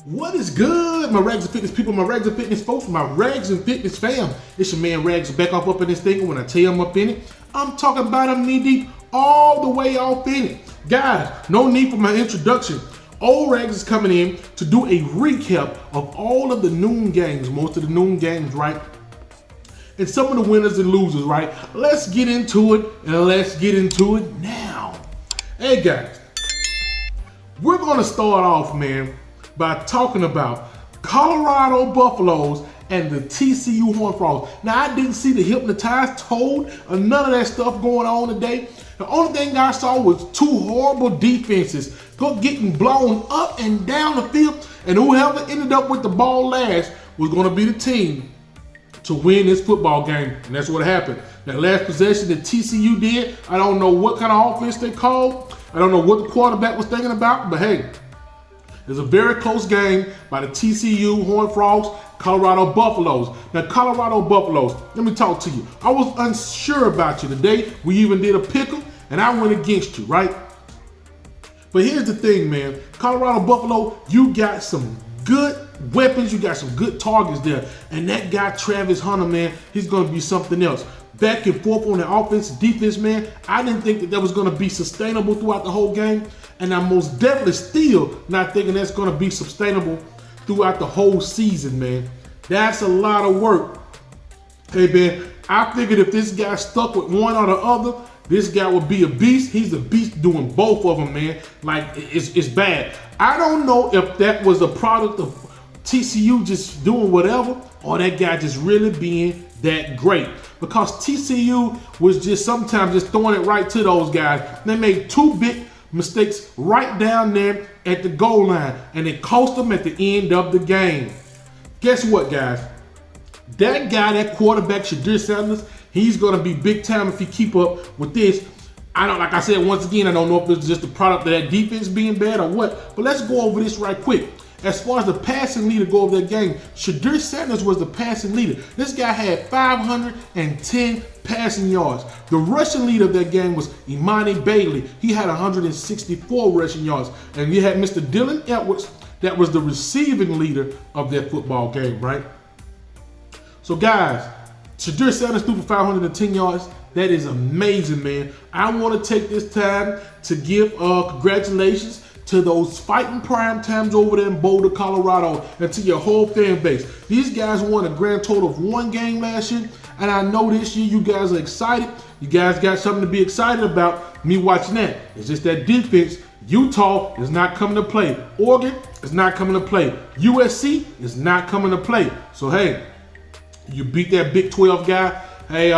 What is good, my Rags and Fitness people, my Rags and Fitness folks, my Rags and Fitness fam? It's your man Rags back off up in this thing. When I tell you I'm up in it, I'm talking about I'm knee deep all the way off in it. Guys, no need for my introduction. Old Rags is coming in to do a recap of all of the noon games, most of the noon games, right? And some of the winners and losers, right? Let's get into it, and let's get into it now. Hey guys, we're gonna start off, man, by talking about Colorado Buffaloes and the TCU Horned Frogs. Now, I didn't see the hypnotized toad or none of that stuff going on today. The only thing I saw was two horrible defenses getting blown up and down the field, and whoever ended up with the ball last was going to be the team to win this football game, and that's what happened. That last possession that TCU did, I don't know what kind of offense they called. I don't know what the quarterback was thinking about, but hey, it's a very close game by the TCU Horned Frogs, Colorado Buffaloes. Now, Colorado Buffaloes, let me talk to you. I was unsure about you today. We even did a pick'em, and I went against you, right? But here's the thing, man. Colorado Buffalo, you got some good weapons. You got some good targets there. And that guy, Travis Hunter, man, he's going to be something else. Back and forth on the offense, defense, man. I didn't think that was going to be sustainable throughout the whole game. And I'm most definitely still not thinking that's going to be sustainable throughout the whole season, man. That's a lot of work. Hey, man, I figured if this guy stuck with one or the other, this guy would be a beast. He's a beast doing both of them, man. Like, it's bad. I don't know if that was a product of TCU just doing whatever, or that guy just really being that great. Because TCU was just sometimes just throwing it right to those guys. They made two big mistakes right down there at the goal line, and it cost them at the end of the game. Guess what, guys? That guy, that quarterback, Shadir Sanders, he's gonna be big time if he keep up with this. I don't, like I said, once again, I don't know if it's just the product of that defense being bad or what, but let's go over this right quick. As far as the passing leader go over that game, Shadir Sanders was the passing leader. This guy had 510 passing yards. The rushing leader of that game was Imani Bailey. He had 164 rushing yards. And you had Mr. Dylan Edwards, that was the receiving leader of that football game, right? So guys, Shadir Sanders threw for 510 yards. That is amazing, man. I want to take this time to give congratulations to those fighting prime times over there in Boulder, Colorado, and to your whole fan base. These guys won a grand total of 1 game last year, and I know this year you guys are excited. You guys got something to be excited about. Me watching that. It's just that defense. Utah is not coming to play. Oregon is not coming to play. USC is not coming to play. So hey, you beat that Big 12 guy. Hey,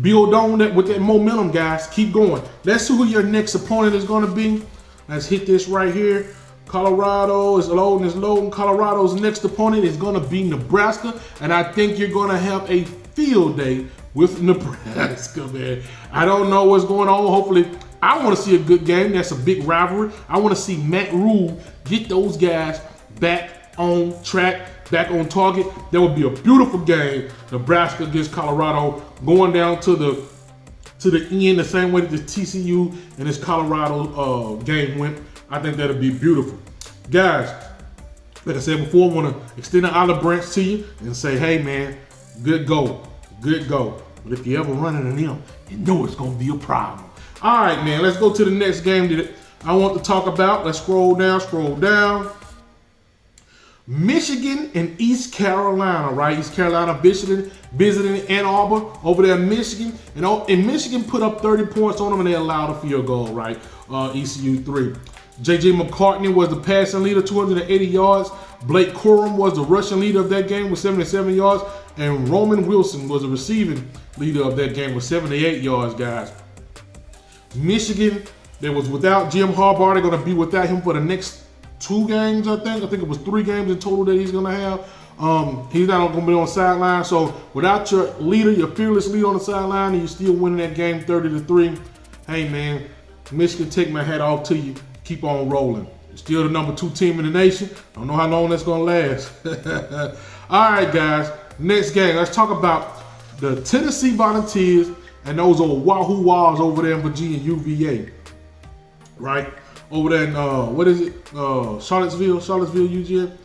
build on that with that momentum, guys. Keep going. Let's see who your next opponent is going to be. Let's hit this right here. Colorado is loading, is loading. Colorado's next opponent is going to be Nebraska. And I think you're going to have a field day with Nebraska, man. I don't know what's going on. Hopefully, I want to see a good game. That's a big rivalry. I want to see Matt Rule get those guys back on track, back on target. That would be a beautiful game. Nebraska against Colorado, going down to the end the same way that the TCU and this Colorado game went. I think that'll be beautiful. Guys, like I said before, I want to extend an olive branch to you and say, hey man, good go, good go. But if you ever run into them, you know it's going to be a problem. All right, man, let's go to the next game that I want to talk about. Let's scroll down, scroll down. Michigan and East Carolina, right? East Carolina visiting Ann Arbor over there in Michigan. And Michigan put up 30 points on them and they allowed a field goal, right? ECU 3. J.J. McCartney was the passing leader, 280 yards. Blake Corum was the rushing leader of that game with 77 yards. And Roman Wilson was the receiving leader of that game with 78 yards, guys. Michigan, they was without Jim Harbaugh. They're going to be without him for the next 2 games, I think. I think it was 3 games in total that he's going to have. He's not going to be on the sideline. So without your leader, your fearless leader on the sideline, and you're still winning that game 30-3, hey, man, Michigan, take my hat off to you. Keep on rolling. You're still the number 2 team in the nation. I don't know how long that's going to last. All right, guys. Next game. Let's talk about the Tennessee Volunteers and those old Wahoo Walls over there in Virginia, UVA. Right? over there in what is it? Charlottesville, UGA.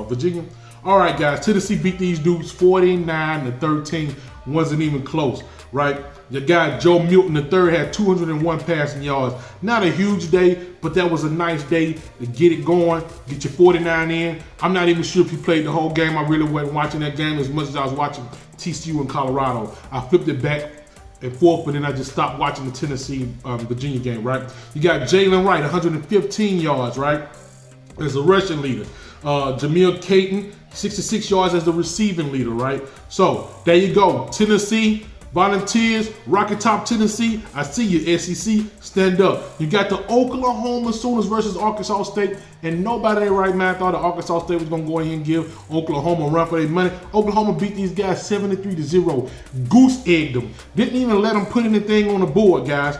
Virginia. All right, guys. Tennessee beat these dudes 49-13. Wasn't even close, right? Your guy Joe Milton III had 201 passing yards. Not a huge day, but that was a nice day to get it going, get your 49 in. I'm not even sure if he played the whole game. I really wasn't watching that game as much as I was watching TCU in Colorado. I flipped it back and forth, but then I just stopped watching the Tennessee Virginia game, right? You got Jalen Wright, 115 yards, right? As a rushing leader. Jamil Caton, 66 yards as the receiving leader, right? So there you go. Tennessee Volunteers, Rocky Top, Tennessee. I see you, SEC. Stand up. You got the Oklahoma Sooners versus Arkansas State, and nobody in their right mind thought that Arkansas State was going to go ahead and give Oklahoma a run for their money. Oklahoma beat these guys 73-0. Goose-egged them. Didn't even let them put anything on the board, guys.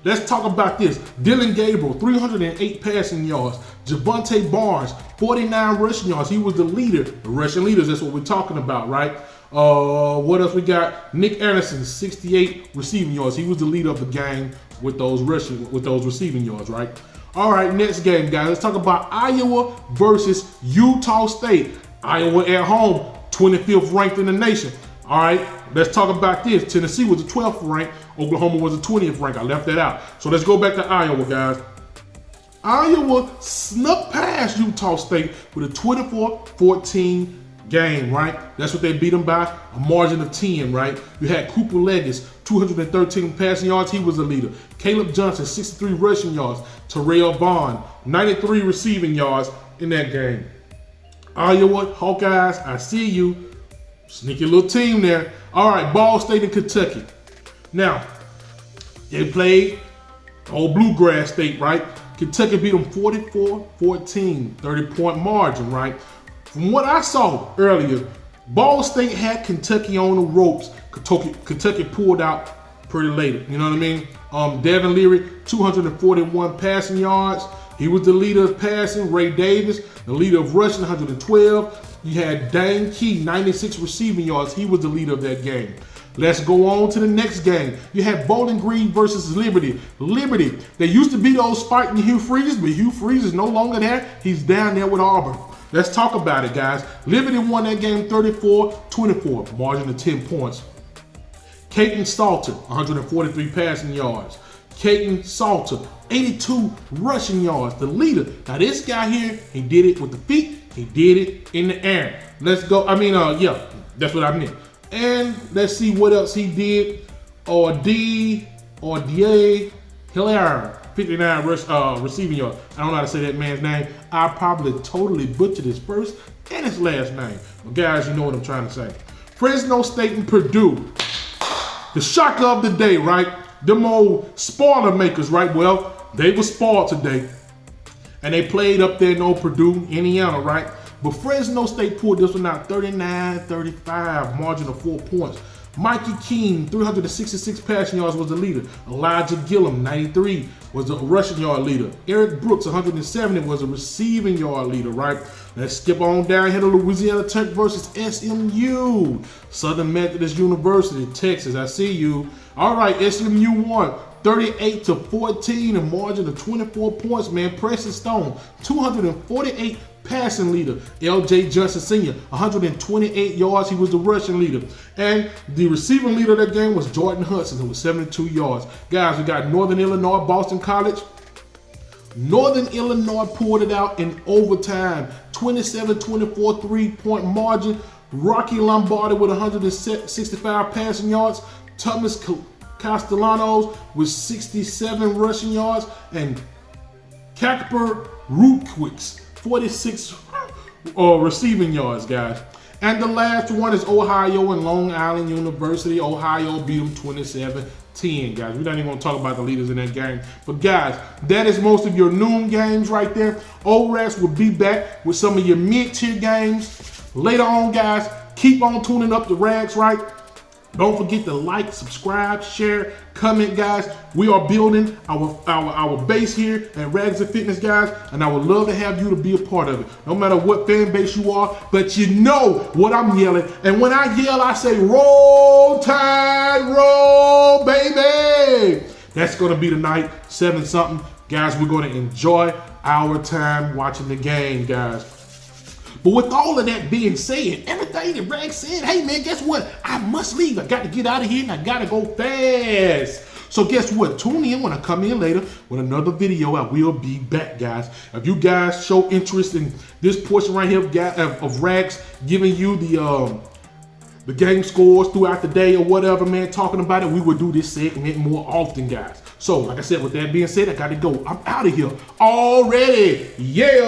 Let's talk about this. Dylan Gabriel, 308 passing yards. Javonte Barnes, 49 rushing yards. He was the leader. The rushing leaders, that's what we're talking about, right? What else we got? Nick Anderson, 68 receiving yards. He was the leader of the game with those receiving yards, right? All right, next game, guys. Let's talk about Iowa versus Utah State. Iowa at home, 25th ranked in the nation. All right, let's talk about this. Tennessee was the 12th ranked. Oklahoma was the 20th ranked. I left that out. So let's go back to Iowa, guys. Iowa snuck past Utah State with a 24-14 game, right? That's what they beat them by, a margin of 10, right? You had Cooper Leggis, 213 passing yards. He was the leader. Caleb Johnson, 63 rushing yards. Terrell Vaughn, 93 receiving yards in that game. Iowa Hawkeyes, I see you. Sneaky little team there. All right, Ball State and Kentucky. Now, they played old Bluegrass State, right? Kentucky beat them 44-14, 30-point margin, right? From what I saw earlier, Ball State had Kentucky on the ropes. Kentucky pulled out pretty late. You know what I mean? Devin Leary, 241 passing yards. He was the leader of passing. Ray Davis, the leader of rushing, 112. You had Dane Key, 96 receiving yards. He was the leader of that game. Let's go on to the next game. You had Bowling Green versus Liberty. Liberty, they used to be those fighting Hugh Freeze, but Hugh Freeze is no longer there. He's down there with Auburn. Let's talk about it, guys. Liberty won that game 34-24, margin of 10 points. Caton Salter, 143 passing yards. Caton Salter, 82 rushing yards, the leader. Now this guy here, he did it with the feet. He did it in the air. Let's go. Yeah, that's what I meant. And let's see what else he did. DA Hilaire, 59 receiving yards. I don't know how to say that man's name. I probably totally butchered his first and his last name. But guys, you know what I'm trying to say. Fresno State and Purdue. The shocker of the day, right? Them old spoiler makers, right? Well, they were spoiled today. And they played up there in old Purdue, Indiana, right? But Fresno State pulled this one out 39-35, margin of 4 points. Mikey Keene, 366 passing yards, was the leader. Elijah Gillum, 93, was the rushing yard leader. Eric Brooks, 170, was a receiving yard leader, right? Let's skip on down here to Louisiana Tech versus SMU. Southern Methodist University, Texas, I see you. All right, SMU won 38-14, a margin of 24 points, man. Preston Stone, 248 passing leader. L.J. Johnson Sr., 128 yards. He was the rushing leader. And the receiving leader of that game was Jordan Hudson, who was 72 yards. Guys, we got Northern Illinois, Boston College. Northern Illinois pulled it out in overtime. 27-24, 3-point margin. Rocky Lombardi with 165 passing yards. Thomas Castellanos with 67 rushing yards. And Kakper Rookwicks, 46 receiving yards, guys. And the last one is Ohio and Long Island University. Ohio beat them 27-10, guys. We're not even going to talk about the leaders in that game. But, guys, that is most of your noon games right there. ORAS will be back with some of your mid-tier games later on, guys. Keep on tuning up the Rags, right? Don't forget to like, subscribe, share, comment, guys. We are building our base here at Rags and Fitness, guys, and I would love to have you to be a part of it. No matter what fan base you are, but you know what I'm yelling. And when I yell, I say, roll, Tide, roll, baby. That's going to be tonight, 7 something. Guys, we're going to enjoy our time watching the game, guys. But with all of that being said, everything that Rag said, hey man, guess what? I must leave. I got to get out of here and I got to go fast. So guess what? Tune in when I come in later with another video. I will be back, guys. If you guys show interest in this portion right here of Rags giving you the game scores throughout the day or whatever, man, talking about it, we will do this segment more often, guys. So, like I said, with that being said, I got to go. I'm out of here already. Yeah.